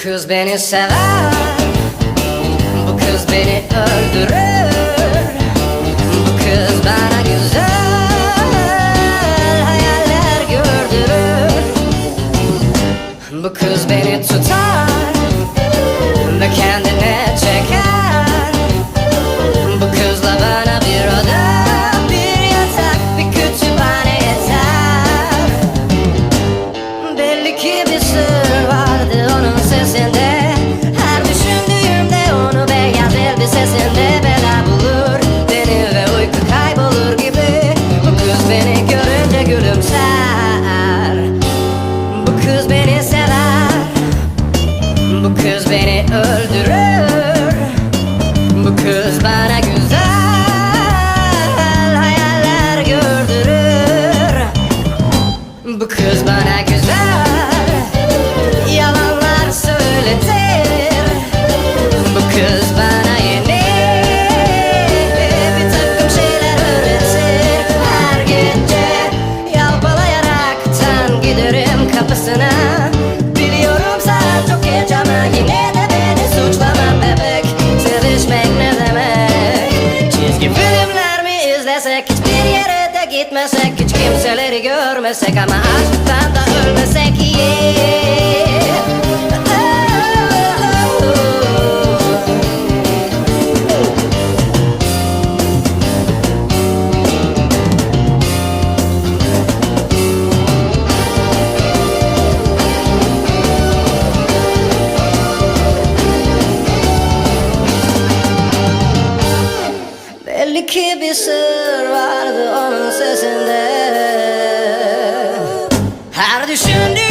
kız beni sever, bu kız beni öldürür. Bu kız bana güzel hayaller gördürür. Bu kız beni tutar ve kendine çeker. Bu kızla bana bir oda, bir yatak, bir kütüphane yeter. Belli ki bir sır vardı onun sesinde. Her düşündüğümde onu beyaz elbisesinde bela bulur beni ve uyku kaybolur gibi. Bu kız beni görünce gülümser. Bu kız beni sever, bu kız beni öldürür. Bu kız bana güzel hayaller gördürür. Bu kız bana güzel yalanlar söyletir. Bu kız bana yeni bir takım şeyler öğretir. Her gece yalpalayaraktan giderim kapısına. Biliyorum sen çok geç ama yine de beni suçlama bebek. Sevişmek ne demek? Çizgi filmler mi izlesek, hiçbir yere de gitmesek, hiç kimseleri görmesek ama aşktan da ölmesek yeah. Belli ki bir sır vardı onun sesinde. Her düşündüğüm